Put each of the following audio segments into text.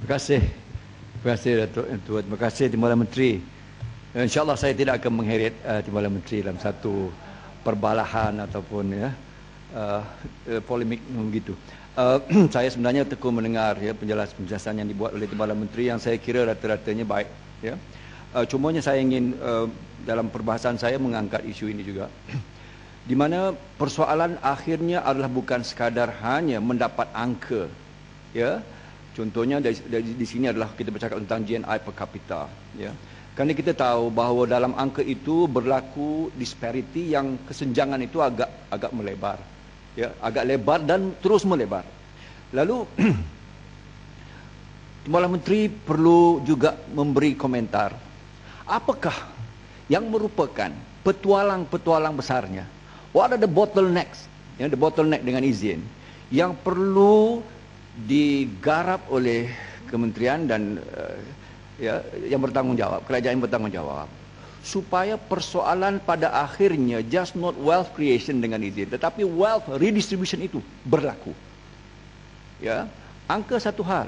Terima kasih. Terima kasih Datuk Tuan. Terima kasih Timbalan Menteri. InsyaAllah saya tidak akan mengheret Timbalan Menteri dalam satu perbalahan ataupun polemik begitu. Saya sebenarnya tekun mendengar penjelasan yang dibuat oleh Timbalan Menteri yang saya kira rata-ratanya baik. Ya. Cumanya saya ingin dalam perbahasan saya mengangkat isu ini juga. Di mana persoalan akhirnya adalah bukan sekadar hanya mendapat angka. Ya. Contohnya di sini adalah kita bercakap tentang GNI per kapita. Ya. Kerana kita tahu bahawa dalam angka itu berlaku disparity yang kesenjangan itu agak melebar. Ya, agak lebar dan terus melebar. Lalu Timbalan Menteri perlu juga memberi komentar. Apakah yang merupakan petualang-petualang besarnya? What are the bottlenecks? Ya, the bottleneck dengan izin yang perlu digarap oleh kementerian dan yang bertanggungjawab, kerajaan yang bertanggungjawab, supaya persoalan pada akhirnya just not wealth creation dengan izin, tetapi wealth redistribution itu berlaku. Ya, angka satu hal,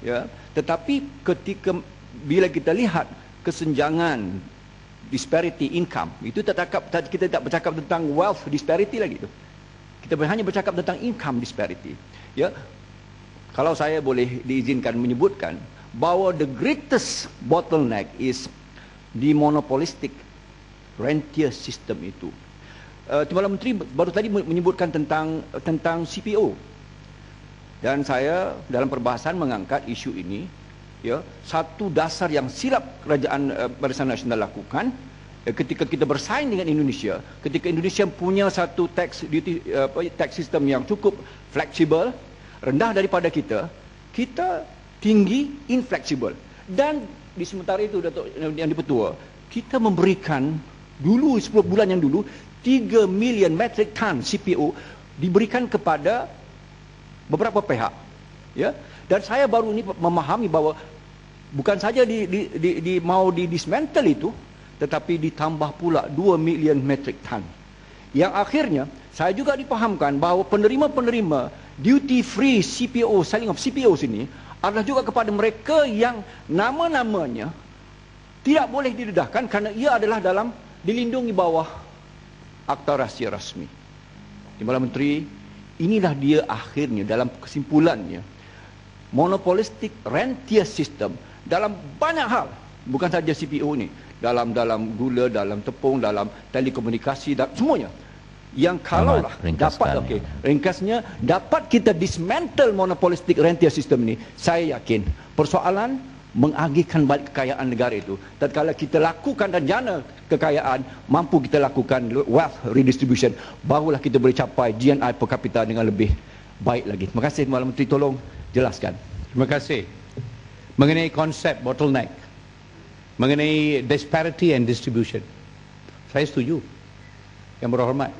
ya, tetapi ketika bila kita lihat kesenjangan disparity income, itu kita tidak bercakap tentang wealth disparity lagi tu. Kita hanya bercakap tentang income disparity. Ya, kalau saya boleh diizinkan menyebutkan bahawa the greatest bottleneck is di monopolistic rentier system itu. Timbalan Menteri baru tadi menyebutkan tentang CPO. Dan saya dalam perbahasan mengangkat isu ini, ya, satu dasar yang silap kerajaan Barisan Nasional lakukan ketika kita bersaing dengan Indonesia, ketika Indonesia punya satu tax system yang cukup fleksibel, rendah daripada kita tinggi infleksibel. Dan di sementara itu Datuk yang dipertua, kita memberikan dulu 10 bulan yang dulu 3 million metric ton CPO diberikan kepada beberapa pihak. Ya. Dan saya baru ini memahami bahawa bukan saja mau dismantle itu, tetapi ditambah pula 2 million metric ton. Yang akhirnya saya juga dipahamkan bahawa penerima-penerima duty free CPO, selling of CPO sini adalah juga kepada mereka yang nama-namanya tidak boleh didedahkan kerana ia adalah dilindungi bawah Akta Rahsia Rasmi. Timbalan Menteri, inilah dia akhirnya dalam kesimpulannya monopolistic rentier system dalam banyak hal, bukan saja CPO ni, dalam gula, dalam tepung, dalam telekomunikasi, semuanya. Yang kalaulah dapat, ringkasnya, dapat kita dismantle monopolistic rentier system ini, saya yakin persoalan mengagihkan balik kekayaan negara itu, tatkala kita lakukan dan jana kekayaan, mampu kita lakukan wealth redistribution, barulah kita boleh capai GNI per kapita dengan lebih baik lagi. Terima kasih Timbalan Menteri, tolong jelaskan. Terima kasih. Mengenai konsep bottleneck, mengenai disparity and distribution, saya setuju. Yang berhormat,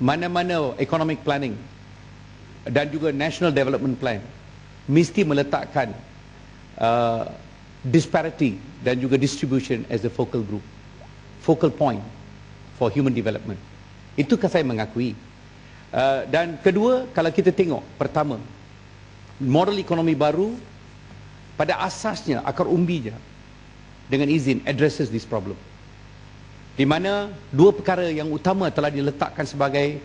mana-mana economic planning dan juga national development plan mesti meletakkan disparity dan juga distribution as the focal group, focal point for human development. Itu saya mengakui. Dan kedua, kalau kita tengok, pertama, model ekonomi baru pada asasnya, akar umbinya, dengan izin addresses this problem, di mana dua perkara yang utama telah diletakkan sebagai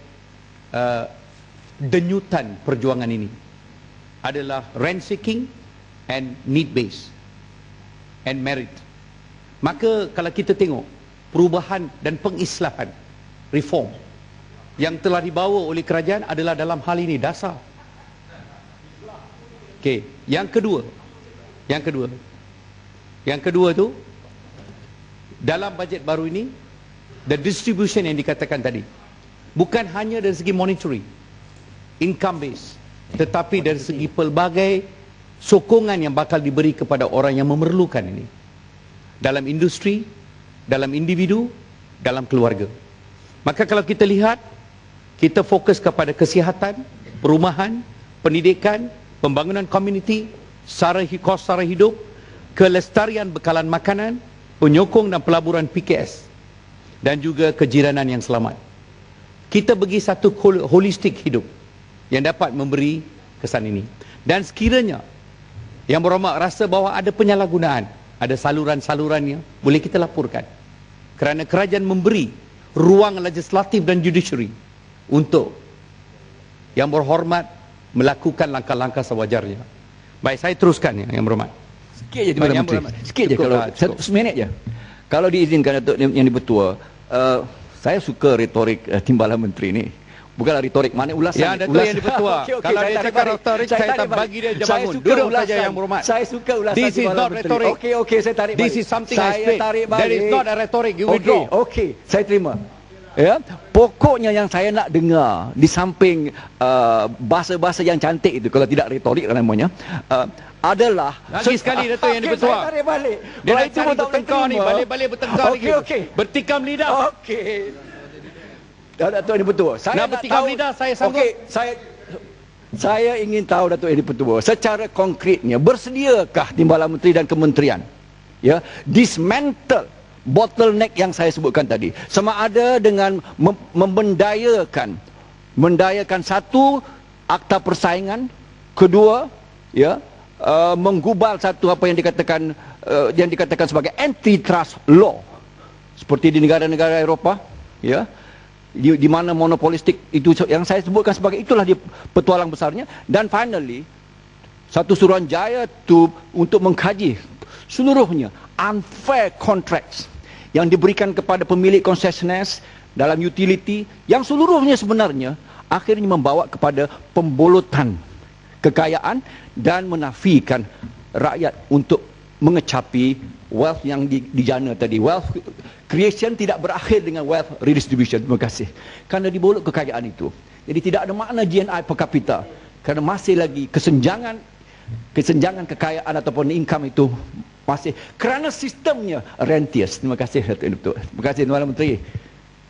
denyutan perjuangan ini adalah rent seeking and need base and merit. Maka kalau kita tengok perubahan dan pengislahan, reform yang telah dibawa oleh kerajaan adalah dalam hal ini dasar. Okey, yang kedua tu dalam bajet baru ini, the distribution yang dikatakan tadi bukan hanya dari segi monetary income base, tetapi dari segi pelbagai sokongan yang bakal diberi kepada orang yang memerlukan ini, dalam industri, dalam individu, dalam keluarga. Maka kalau kita lihat, kita fokus kepada kesihatan, perumahan, pendidikan, pembangunan komuniti, kos sara hidup, kelestarian bekalan makanan, penyokong dan pelaburan PKS, dan juga kejiranan yang selamat. Kita bagi satu holistik hidup yang dapat memberi kesan ini. Dan sekiranya Yang berhormat rasa bahawa ada penyalahgunaan, ada saluran-salurannya, boleh kita laporkan. Kerana kerajaan memberi ruang legislatif dan judiciary untuk yang berhormat melakukan langkah-langkah sewajarnya. Baik, saya teruskan yang berhormat. Sikit je Timbalan Menteri. Sikit je kalau satu minit je. Kalau diizinkan Datuk yang Dipertua, saya suka retorik Timbalan Menteri ni. Bukanlah retorik, mana ulasan. Ya, Datuk yang Dipertua. Kalau dia cakap retorik, saya tak bagi dia je bangun. Duduk saja yang berhormat. Saya suka ulasan This is not rhetoric. Okey, saya tarik balik. This is something I explain. There is not a rhetoric. You withdraw. Okey, saya terima. Ya, pokoknya yang saya nak dengar di samping bahasa-bahasa yang cantik itu, kalau tidak retorik namanya, adalah lagi sekali Datuk yang Dipertua. Saya tarik balik. Dia nak cari bertengkar ni, balik-balik bertengkar lagi. Okey. Bertikam lidah. Okey. Datuk yang Dipertua, saya nak bertikam tahu, lidah, saya sanggup. Okey, saya ingin tahu Datuk yang Dipertua, secara konkretnya bersediakah Timbalan Menteri dan kementerian ya dismantle bottleneck yang saya sebutkan tadi, sama ada dengan mendayakan satu akta persaingan, kedua ya menggubal satu apa yang dikatakan sebagai antitrust law seperti di negara-negara Eropah ya, di mana monopolistik itu yang saya sebutkan sebagai itulah dia petualang besarnya. Dan finally satu Suruhanjaya untuk mengkaji seluruhnya unfair contracts yang diberikan kepada pemilik konsesioner dalam utility, yang seluruhnya sebenarnya akhirnya membawa kepada pembolotan kekayaan dan menafikan rakyat untuk mengecapi wealth yang dijana tadi. Wealth creation tidak berakhir dengan wealth redistribution. Terima kasih. Kerana dibolot kekayaan itu, jadi tidak ada makna GNI per kapita, kerana masih lagi kesenjangan kekayaan ataupun income itu masih kerana sistemnya rentiers. Terima kasih Datuk. Terima kasih Tuan Menteri.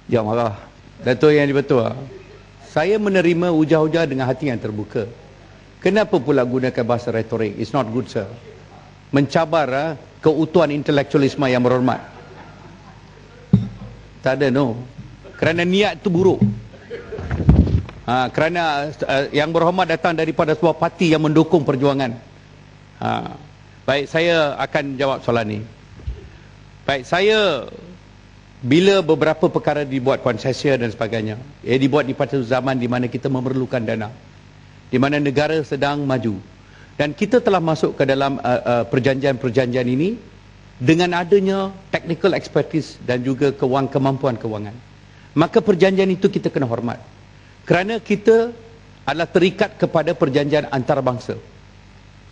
Jangan marah. Datuk yang Dipertua, saya menerima hujah-hujah dengan hati yang terbuka. Kenapa pula gunakan bahasa retorik? It's not good, sir. Mencabar keutuhan intelektualisme yang berhormat. Tak ada, no. Kerana niat itu buruk. Kerana yang berhormat datang daripada sebuah parti yang mendukung perjuangan. Baik, saya akan jawab soalan ni. Baik, saya bila beberapa perkara dibuat konsesi dan sebagainya, dibuat di pada zaman di mana kita memerlukan dana, di mana negara sedang maju, dan kita telah masuk ke dalam perjanjian-perjanjian ini dengan adanya technical expertise dan juga kemampuan kewangan. Maka perjanjian itu kita kena hormat, kerana kita adalah terikat kepada perjanjian antarabangsa.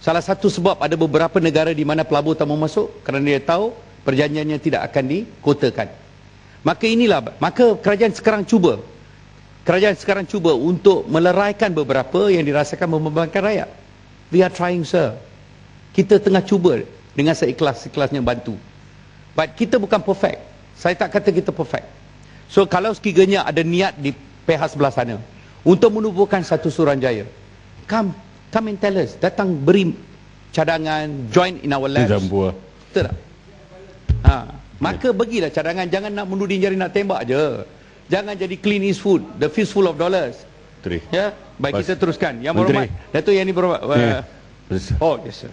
Salah satu sebab ada beberapa negara di mana pelabur tak mau masuk kerana dia tahu perjanjiannya tidak akan dikotakan. Maka kerajaan sekarang cuba untuk meleraikan beberapa yang dirasakan membebankan rakyat. We are trying, sir. Kita tengah cuba dengan seikhlas-ikhlasnya bantu. But kita bukan perfect. Saya tak kata kita perfect. So kalau sekiranya ada niat di pihak sebelah sana untuk menubuhkan satu Suruhanjaya, come and tell us. Datang beri cadangan, join in our labs. Betul tak? Maka bagilah cadangan. Jangan nak menuding jari nak tembak je. Jangan jadi Clint Eastwood, the fistful of dollars. Ya, baik, kita teruskan. Yang berhormat, Datuk yang ini berhormat. Oh, yes sir.